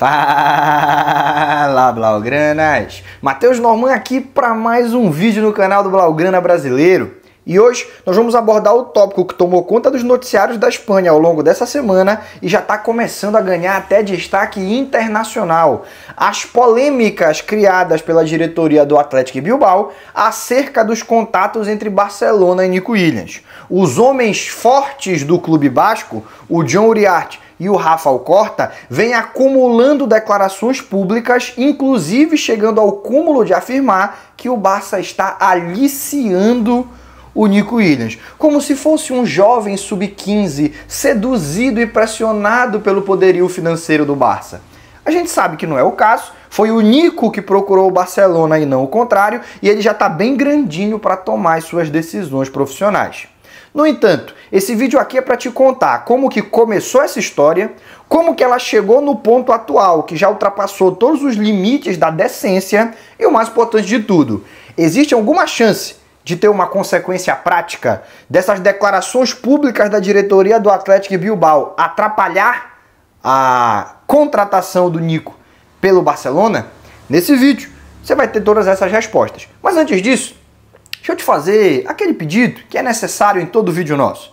Fala, Blaugranas! Matheus Norman aqui para mais um vídeo no canal do Blaugrana Brasileiro. E hoje nós vamos abordar o tópico que tomou conta dos noticiários da Espanha ao longo dessa semana e já está começando a ganhar até destaque internacional. As polêmicas criadas pela diretoria do Athletic Bilbao acerca dos contatos entre Barcelona e Nico Williams. Os homens fortes do clube basco, o Jon Uriarte e o Rafa Alcorta, vem acumulando declarações públicas, inclusive chegando ao cúmulo de afirmar que o Barça está aliciando o Nico Williams, como se fosse um jovem sub-15 seduzido e pressionado pelo poderio financeiro do Barça. A gente sabe que não é o caso, foi o Nico que procurou o Barcelona e não o contrário, e ele já está bem grandinho para tomar as suas decisões profissionais. No entanto, esse vídeo aqui é para te contar como que começou essa história, como que ela chegou no ponto atual, que já ultrapassou todos os limites da decência, e o mais importante de tudo, existe alguma chance de ter uma consequência prática dessas declarações públicas da diretoria do Athletic Bilbao atrapalhar a contratação do Nico pelo Barcelona? Nesse vídeo você vai ter todas essas respostas. Mas antes disso, deixa eu te fazer aquele pedido que é necessário em todo vídeo nosso.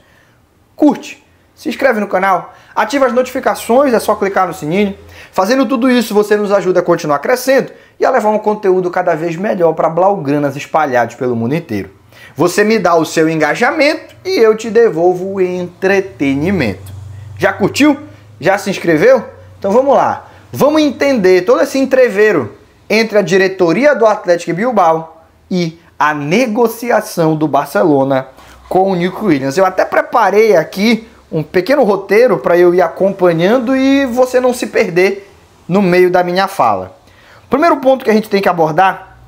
Curte, se inscreve no canal, ativa as notificações, é só clicar no sininho. Fazendo tudo isso, você nos ajuda a continuar crescendo e a levar um conteúdo cada vez melhor para blaugranas espalhados pelo mundo inteiro. Você me dá o seu engajamento e eu te devolvo o entretenimento. Já curtiu? Já se inscreveu? Então vamos lá. Vamos entender todo esse entreveiro entre a diretoria do Athletic Bilbao e a negociação do Barcelona com o Nico Williams. Eu até preparei aqui um pequeno roteiro para eu ir acompanhando e você não se perder no meio da minha fala. O primeiro ponto que a gente tem que abordar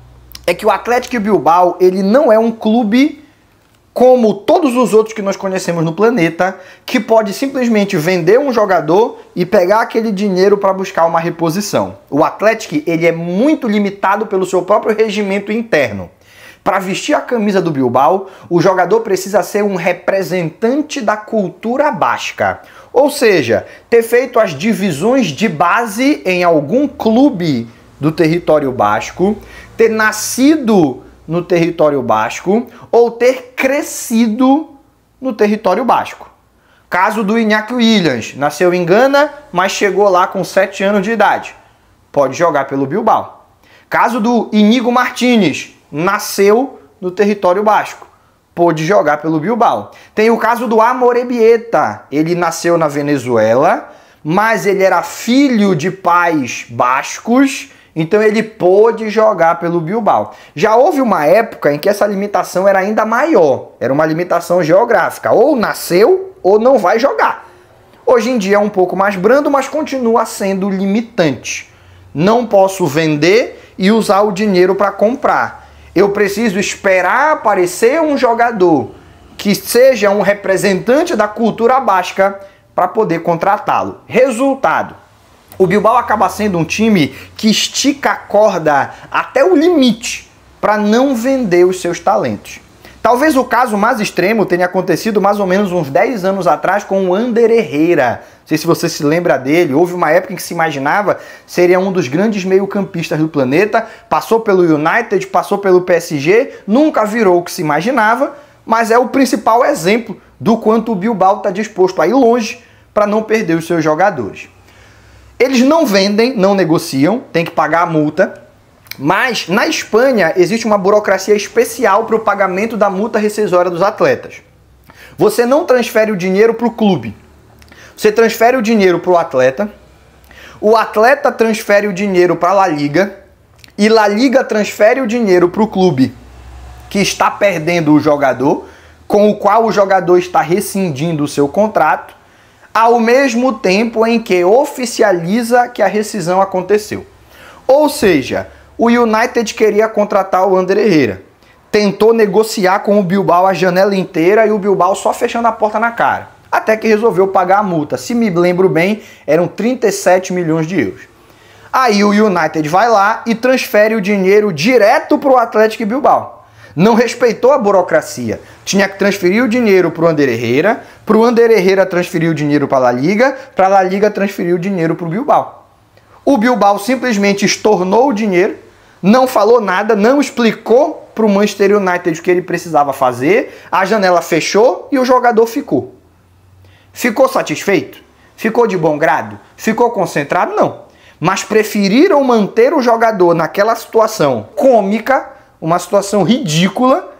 é que o Athletic Bilbao ele não é um clube como todos os outros que nós conhecemos no planeta, que pode simplesmente vender um jogador e pegar aquele dinheiro para buscar uma reposição. O Athletic ele é muito limitado pelo seu próprio regimento interno. Para vestir a camisa do Bilbao, o jogador precisa ser um representante da cultura basca. Ou seja, ter feito as divisões de base em algum clube do território basco, ter nascido no território basco ou ter crescido no território basco. Caso do Iñaki Williams, nasceu em Gana, mas chegou lá com 7 anos de idade. Pode jogar pelo Bilbao. Caso do Íñigo Martínez, nasceu no território basco, pôde jogar pelo Bilbao. Tem o caso do Amorebieta, ele nasceu na Venezuela, mas ele era filho de pais bascos, então ele pôde jogar pelo Bilbao. Já houve uma época em que essa limitação era ainda maior, era uma limitação geográfica, ou nasceu ou não vai jogar. Hoje em dia é um pouco mais brando, mas continua sendo limitante. Não posso vender e usar o dinheiro para comprar. Eu preciso esperar aparecer um jogador que seja um representante da cultura basca para poder contratá-lo. Resultado, o Bilbao acaba sendo um time que estica a corda até o limite para não vender os seus talentos. Talvez o caso mais extremo tenha acontecido mais ou menos uns 10 anos atrás com o Ander Herrera. Não sei se você se lembra dele. Houve uma época em que se imaginava seria um dos grandes meio-campistas do planeta. Passou pelo United, passou pelo PSG, nunca virou o que se imaginava, mas é o principal exemplo do quanto o Bilbao está disposto a ir longe para não perder os seus jogadores. Eles não vendem, não negociam, tem que pagar a multa. Mas na Espanha existe uma burocracia especial para o pagamento da multa rescisória dos atletas. Você não transfere o dinheiro para o clube. Você transfere o dinheiro para o atleta transfere o dinheiro para a La Liga e La Liga transfere o dinheiro para o clube que está perdendo o jogador, com o qual o jogador está rescindindo o seu contrato, ao mesmo tempo em que oficializa que a rescisão aconteceu. Ou seja, o United queria contratar o Ander Herrera. Tentou negociar com o Bilbao a janela inteira e o Bilbao só fechando a porta na cara. Até que resolveu pagar a multa. Se me lembro bem, eram 37 milhões de euros. Aí o United vai lá e transfere o dinheiro direto para o Athletic Bilbao. Não respeitou a burocracia. Tinha que transferir o dinheiro para o Ander Herrera transferir o dinheiro para a La Liga transferir o dinheiro para o Bilbao. O Bilbao simplesmente estornou o dinheiro, não falou nada, não explicou para o Manchester United o que ele precisava fazer, a janela fechou e o jogador ficou. Ficou satisfeito? Ficou de bom grado? Ficou concentrado? Não. Mas preferiram manter o jogador naquela situação cômica, uma situação ridícula,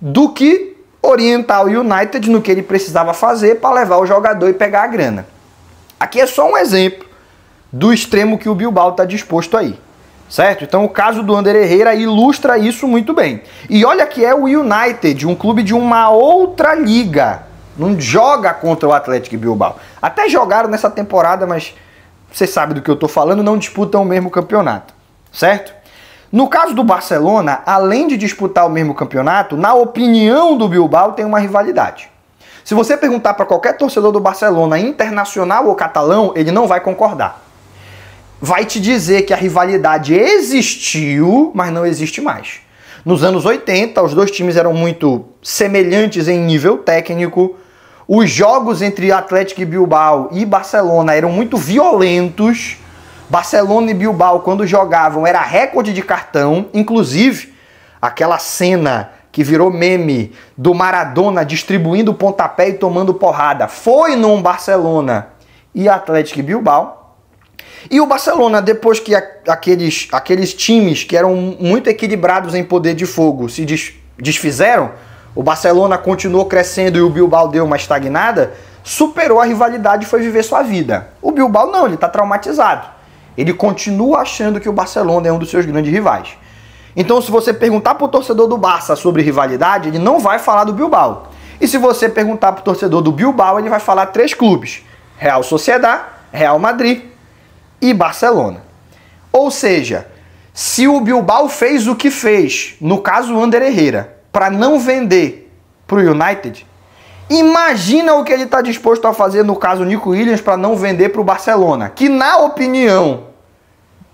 do que orientar o United no que ele precisava fazer para levar o jogador e pegar a grana. Aqui é só um exemplo do extremo que o Bilbao está disposto aí, certo? Então o caso do Ander Herrera ilustra isso muito bem. E olha que é o United, um clube de uma outra liga, não joga contra o Athletic Bilbao. Até jogaram nessa temporada, mas você sabe do que eu estou falando, não disputam o mesmo campeonato, certo? No caso do Barcelona, além de disputar o mesmo campeonato, na opinião do Bilbao tem uma rivalidade. Se você perguntar para qualquer torcedor do Barcelona, internacional ou catalão, ele não vai concordar. Vai te dizer que a rivalidade existiu, mas não existe mais. Nos anos 80, os dois times eram muito semelhantes em nível técnico. Os jogos entre Athletic Bilbao e Barcelona eram muito violentos. Barcelona e Bilbao, quando jogavam, era recorde de cartão. Inclusive, aquela cena que virou meme do Maradona distribuindo pontapé e tomando porrada foi num Barcelona e Athletic Bilbao. E o Barcelona, depois que aqueles times que eram muito equilibrados em poder de fogo se desfizeram, o Barcelona continuou crescendo e o Bilbao deu uma estagnada, superou a rivalidade e foi viver sua vida. O Bilbao não, ele está traumatizado. Ele continua achando que o Barcelona é um dos seus grandes rivais. Então, se você perguntar para o torcedor do Barça sobre rivalidade, ele não vai falar do Bilbao. E se você perguntar para o torcedor do Bilbao, ele vai falar 3 clubes: Real Sociedad, Real Madrid e Barcelona. Ou seja, se o Bilbao fez o que fez, no caso o Ander Herrera, para não vender para o United, imagina o que ele está disposto a fazer no caso Nico Williams para não vender para o Barcelona, que na opinião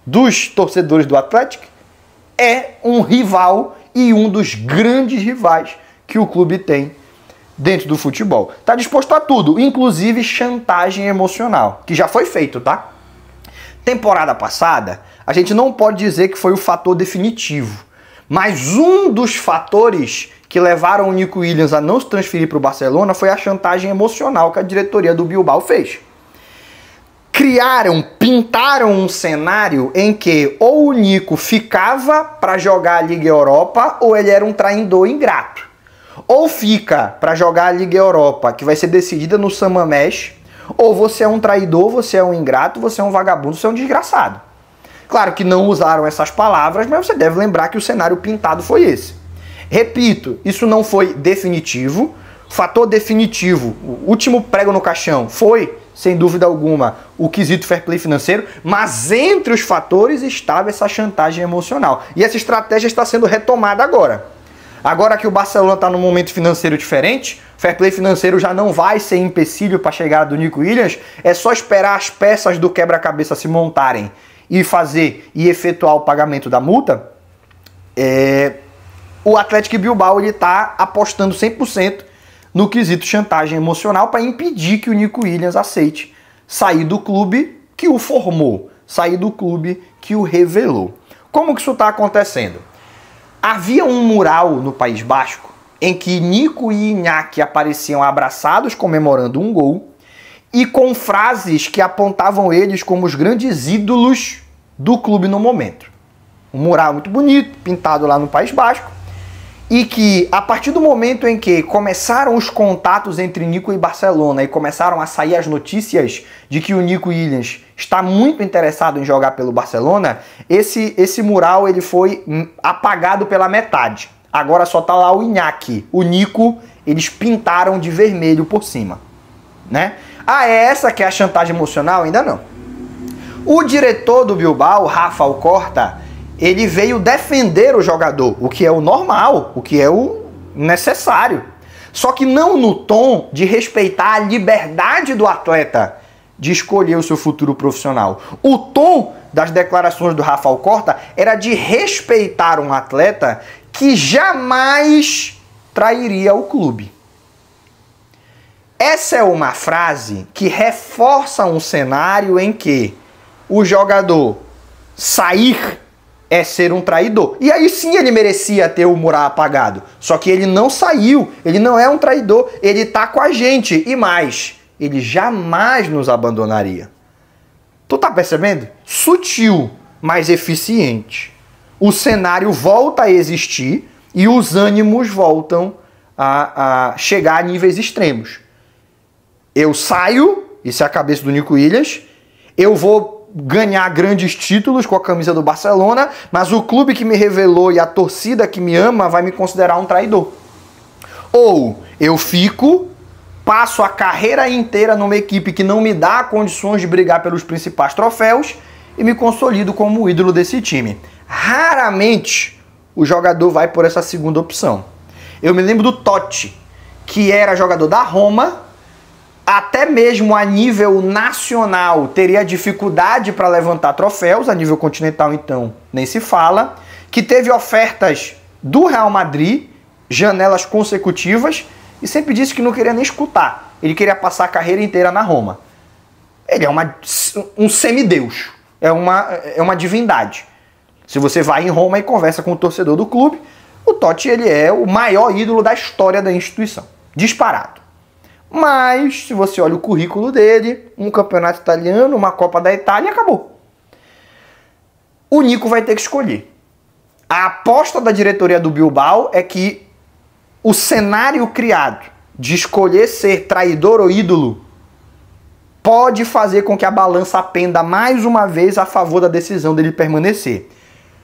dos torcedores do Athletic é um rival e um dos grandes rivais que o clube tem dentro do futebol. Está disposto a tudo, inclusive chantagem emocional, que já foi feito, tá? Temporada passada, a gente não pode dizer que foi o fator definitivo, mas um dos fatores que levaram o Nico Williams a não se transferir para o Barcelona foi a chantagem emocional que a diretoria do Bilbao fez. Pintaram um cenário em que ou o Nico ficava para jogar a Liga Europa ou ele era um traidor ingrato. Ou fica para jogar a Liga Europa, que vai ser decidida no San Mamés, ou você é um traidor, você é um ingrato, você é um vagabundo, você é um desgraçado. Claro que não usaram essas palavras, mas você deve lembrar que o cenário pintado foi esse. Repito, isso não foi definitivo. Fator definitivo, o último prego no caixão foi, sem dúvida alguma, o quesito fair play financeiro, mas entre os fatores estava essa chantagem emocional. E essa estratégia está sendo retomada agora. Agora que o Barcelona está num momento financeiro diferente, o fair play financeiro já não vai ser empecilho para a chegada do Nico Williams, é só esperar as peças do quebra-cabeça se montarem e fazer e efetuar o pagamento da multa. O Athletic Bilbao está apostando 100% no quesito chantagem emocional para impedir que o Nico Williams aceite sair do clube que o formou, sair do clube que o revelou. Como que isso está acontecendo? Havia um mural no País Basco em que Nico e Iñaki apareciam abraçados comemorando um gol e com frases que apontavam eles como os grandes ídolos do clube no momento. Um mural muito bonito, pintado lá no País Basco, e que a partir do momento em que começaram os contatos entre Nico e Barcelona e começaram a sair as notícias de que o Nico Williams está muito interessado em jogar pelo Barcelona, esse mural ele foi apagado pela metade. Agora só tá lá o Iñaki. O Nico eles pintaram de vermelho por cima, né? Ah, é essa que é a chantagem emocional? Ainda não. O diretor do Bilbao, Rafa Alcorta, ele veio defender o jogador, o que é o normal, o que é o necessário. Só que não no tom de respeitar a liberdade do atleta de escolher o seu futuro profissional. O tom das declarações do Rafa Alcorta era de respeitar um atleta que jamais trairia o clube. Essa é uma frase que reforça um cenário em que o jogador sair é ser um traidor. E aí sim ele merecia ter o mural apagado. Só que ele não saiu, ele não é um traidor, ele tá com a gente. E mais, ele jamais nos abandonaria. Tu tá percebendo? Sutil, mas eficiente. O cenário volta a existir e os ânimos voltam a chegar a níveis extremos. Eu saio, isso é a cabeça do Nico Williams, eu vou ganhar grandes títulos com a camisa do Barcelona, mas o clube que me revelou e a torcida que me ama vai me considerar um traidor. Ou eu fico, passo a carreira inteira numa equipe que não me dá condições de brigar pelos principais troféus e me consolido como o ídolo desse time. Raramente o jogador vai por essa segunda opção. Eu me lembro do Totti, que era jogador da Roma, até mesmo a nível nacional teria dificuldade para levantar troféus, a nível continental então nem se fala, que teve ofertas do Real Madrid, janelas consecutivas, e sempre disse que não queria nem escutar, ele queria passar a carreira inteira na Roma. Ele é um semideus, é uma divindade. Se você vai em Roma e conversa com o torcedor do clube, o Totti ele é o maior ídolo da história da instituição, disparado. Mas, se você olha o currículo dele, um campeonato italiano, uma Copa da Itália, acabou. O Nico vai ter que escolher. A aposta da diretoria do Bilbao é que o cenário criado de escolher ser traidor ou ídolo pode fazer com que a balança penda mais uma vez a favor da decisão dele permanecer.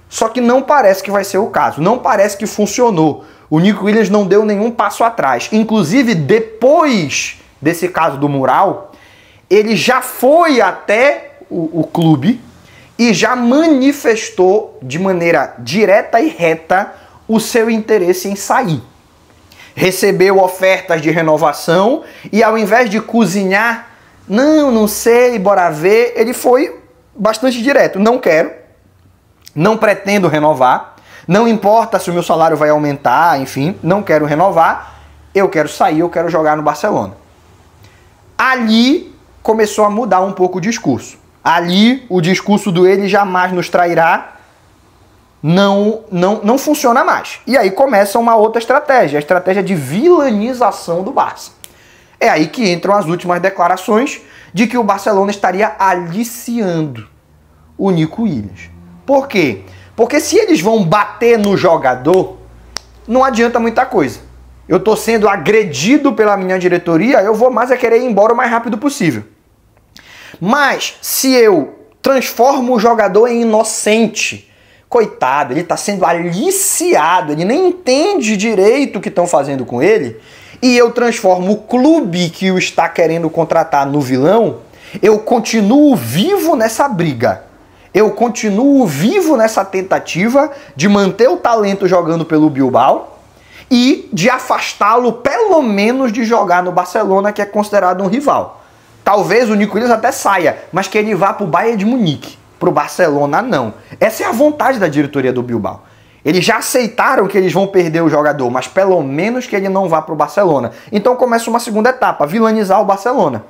Só que não parece que vai ser o caso, não parece que funcionou. O Nico Williams não deu nenhum passo atrás. Inclusive, depois desse caso do mural, ele já foi até o clube e já manifestou de maneira direta e reta o seu interesse em sair. Recebeu ofertas de renovação e ao invés de cozinhar, não sei, bora ver, ele foi bastante direto. Não quero, não pretendo renovar. Não importa se o meu salário vai aumentar, enfim, não quero renovar, eu quero sair, eu quero jogar no Barcelona. Ali começou a mudar um pouco o discurso. Ali o discurso do ele jamais nos trairá não funciona mais. E aí começa uma outra estratégia, a estratégia de vilanização do Barça. É aí que entram as últimas declarações de que o Barcelona estaria aliciando o Nico Williams. Por quê? Porque se eles vão bater no jogador, não adianta muita coisa. Eu estou sendo agredido pela minha diretoria, eu vou mais querer ir embora o mais rápido possível. Mas se eu transformo o jogador em inocente, coitado, ele está sendo aliciado, ele nem entende direito o que estão fazendo com ele, e eu transformo o clube que o está querendo contratar no vilão, eu continuo vivo nessa briga. Eu continuo vivo nessa tentativa de manter o talento jogando pelo Bilbao e de afastá-lo pelo menos de jogar no Barcelona, que é considerado um rival. Talvez o Nico Williams até saia, mas que ele vá para o Bayern de Munique. Para o Barcelona, não. Essa é a vontade da diretoria do Bilbao. Eles já aceitaram que eles vão perder o jogador, mas pelo menos que ele não vá para o Barcelona. Então começa uma segunda etapa, vilanizar o Barcelona.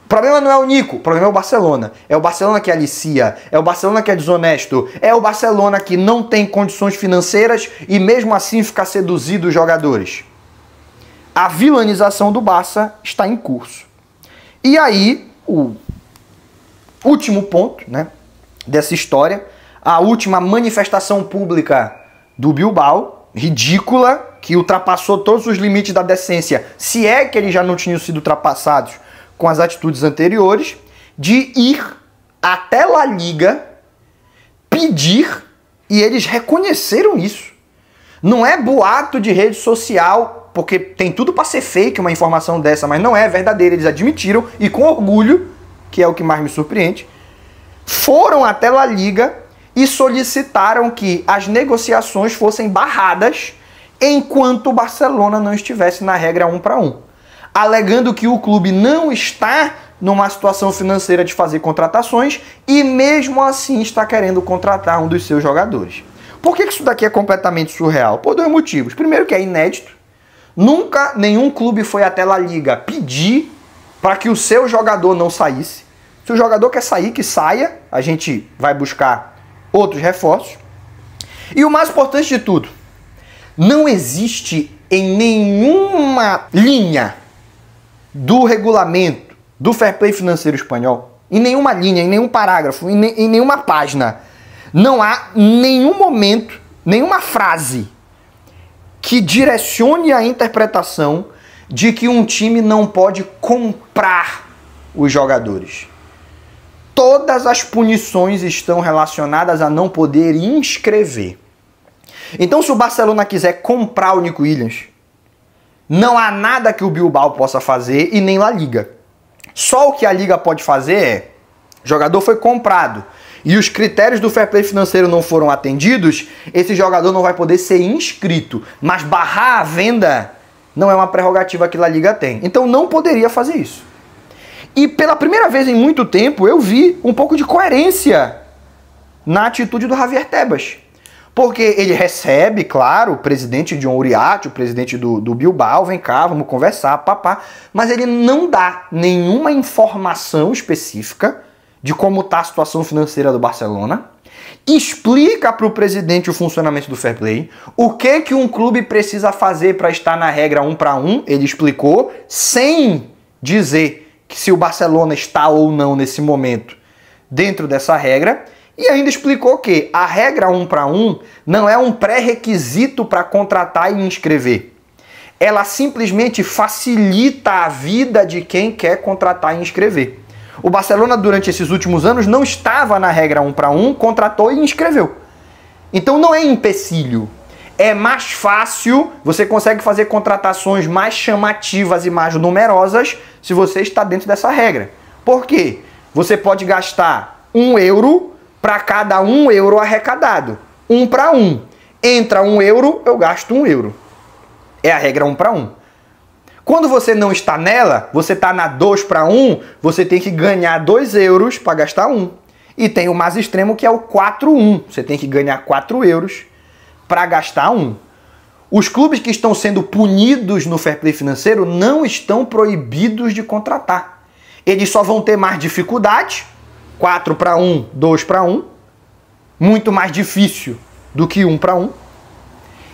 O problema não é o Nico, o problema é o Barcelona. É o Barcelona que alicia, é o Barcelona que é desonesto, é o Barcelona que não tem condições financeiras e mesmo assim fica seduzindo os jogadores. A vilanização do Barça está em curso. E aí, o último ponto, né, dessa história, a última manifestação pública do Bilbao, ridícula, que ultrapassou todos os limites da decência, se é que eles já não tinham sido ultrapassados com as atitudes anteriores, de ir até La Liga pedir, e eles reconheceram isso. Não é boato de rede social, porque tem tudo para ser fake uma informação dessa, mas não é verdadeira, eles admitiram, e com orgulho, que é o que mais me surpreende, foram até La Liga e solicitaram que as negociações fossem barradas enquanto o Barcelona não estivesse na regra 1-1. Alegando que o clube não está numa situação financeira de fazer contratações e mesmo assim está querendo contratar um dos seus jogadores. Por que isso daqui é completamente surreal? Por dois motivos. Primeiro que é inédito. Nunca nenhum clube foi até La Liga pedir para que o seu jogador não saísse. Se o jogador quer sair, que saia. A gente vai buscar outros reforços. E o mais importante de tudo, não existe em nenhuma linha do regulamento do fair play financeiro espanhol, em nenhuma linha, em nenhum parágrafo, em nenhuma página, não há nenhum momento, nenhuma frase que direcione a interpretação de que um time não pode comprar os jogadores. Todas as punições estão relacionadas a não poder inscrever. Então, se o Barcelona quiser comprar o Nico Williams, não há nada que o Bilbao possa fazer e nem La Liga. Só o que a Liga pode fazer é, o jogador foi comprado e os critérios do fair play financeiro não foram atendidos, esse jogador não vai poder ser inscrito. Mas barrar a venda não é uma prerrogativa que a La Liga tem. Então não poderia fazer isso. E pela primeira vez em muito tempo eu vi um pouco de coerência na atitude do Javier Tebas. Porque ele recebe, claro, o presidente John Uriarte, o presidente do Bilbao, vem cá, vamos conversar, papá. Mas ele não dá nenhuma informação específica de como está a situação financeira do Barcelona, explica para o presidente o funcionamento do fair play, o que um clube precisa fazer para estar na regra 1 para 1, ele explicou, sem dizer que se o Barcelona está ou não nesse momento dentro dessa regra, e ainda explicou que a regra 1 para 1 não é um pré-requisito para contratar e inscrever. Ela simplesmente facilita a vida de quem quer contratar e inscrever. O Barcelona, durante esses últimos anos, não estava na regra 1 para 1, contratou e inscreveu. Então não é empecilho. É mais fácil, você consegue fazer contratações mais chamativas e mais numerosas se você está dentro dessa regra. Por quê? Você pode gastar €1 para cada €1 arrecadado. 1 para 1. Entra €1, eu gasto €1. É a regra 1 para 1. Quando você não está nela, você está na 2 para 1, você tem que ganhar €2 para gastar 1. E tem o mais extremo que é o 4-1. Você tem que ganhar €4 para gastar 1. Os clubes que estão sendo punidos no fair play financeiro não estão proibidos de contratar. Eles só vão ter mais dificuldade, 4 para 1, 2 para 1, muito mais difícil do que 1 para 1.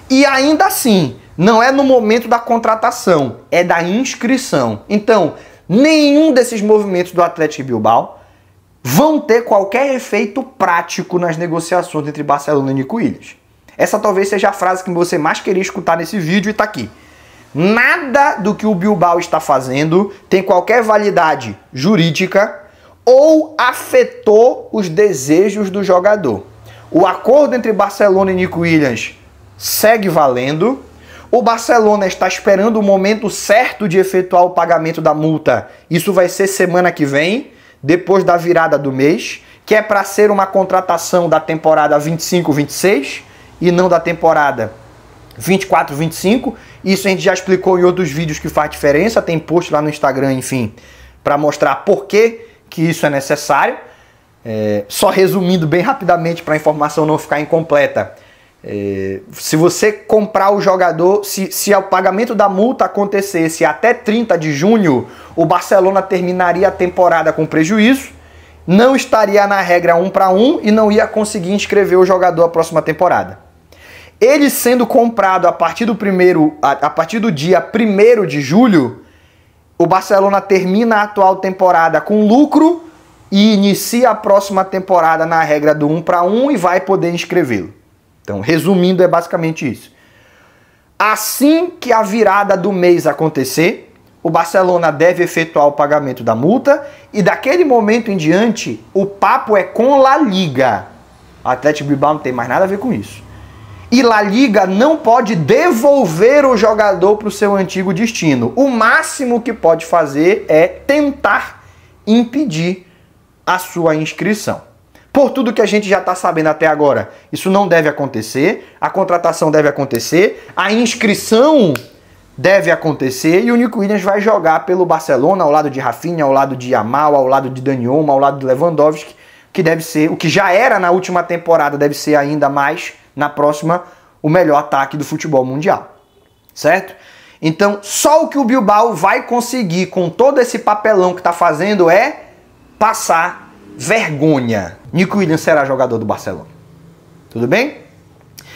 E ainda assim, não é no momento da contratação, é da inscrição. Então, nenhum desses movimentos do Athletic Bilbao vão ter qualquer efeito prático nas negociações entre Barcelona e Nico Williams. Essa talvez seja a frase que você mais queria escutar nesse vídeo e está aqui. Nada do que o Bilbao está fazendo tem qualquer validade jurídica ou afetou os desejos do jogador. O acordo entre Barcelona e Nico Williams segue valendo. O Barcelona está esperando o momento certo de efetuar o pagamento da multa. Isso vai ser semana que vem, depois da virada do mês, que é para ser uma contratação da temporada 25-26 e não da temporada 24-25. Isso a gente já explicou em outros vídeos que faz diferença, tem post lá no Instagram, enfim, para mostrar por que isso é necessário. Só resumindo bem rapidamente para a informação não ficar incompleta. Se você comprar o jogador, se o pagamento da multa acontecesse até 30 de junho, o Barcelona terminaria a temporada com prejuízo, não estaria na regra 1 para 1 e não ia conseguir inscrever o jogador a próxima temporada. Ele sendo comprado a partir do dia 1º de julho, o Barcelona termina a atual temporada com lucro e inicia a próxima temporada na regra do 1 para 1 e vai poder inscrevê-lo. Então, resumindo, é basicamente isso. Assim que a virada do mês acontecer, o Barcelona deve efetuar o pagamento da multa e daquele momento em diante, o papo é com La Liga. O Athletic Bilbao não tem mais nada a ver com isso. E La Liga não pode devolver o jogador para o seu antigo destino. O máximo que pode fazer é tentar impedir a sua inscrição. Por tudo que a gente já está sabendo até agora, isso não deve acontecer, a contratação deve acontecer, a inscrição deve acontecer e o Nico Williams vai jogar pelo Barcelona ao lado de Rafinha, ao lado de Yamal, ao lado de Dani Olmo, ao lado de Lewandowski, que deve ser, o que já era na última temporada, deve ser ainda mais na próxima, o melhor ataque do futebol mundial. Certo? Então, só o que o Bilbao vai conseguir com todo esse papelão que está fazendo é passar vergonha. Nico Williams será jogador do Barcelona. Tudo bem?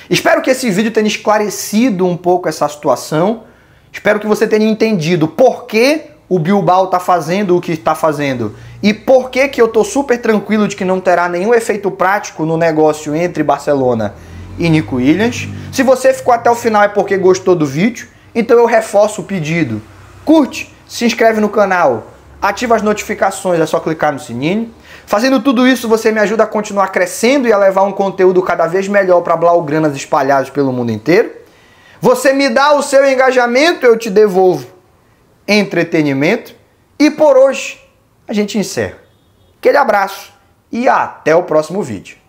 Espero que esse vídeo tenha esclarecido um pouco essa situação. Espero que você tenha entendido por que o Bilbao está fazendo o que está fazendo e por que eu estou super tranquilo de que não terá nenhum efeito prático no negócio entre Barcelona e Nico Williams. Se você ficou até o final é porque gostou do vídeo, então eu reforço o pedido. Curte, se inscreve no canal, ativa as notificações, é só clicar no sininho. Fazendo tudo isso, você me ajuda a continuar crescendo e a levar um conteúdo cada vez melhor para blaugranas espalhados pelo mundo inteiro. Você me dá o seu engajamento, eu te devolvo entretenimento. E por hoje, a gente encerra. Aquele abraço e até o próximo vídeo.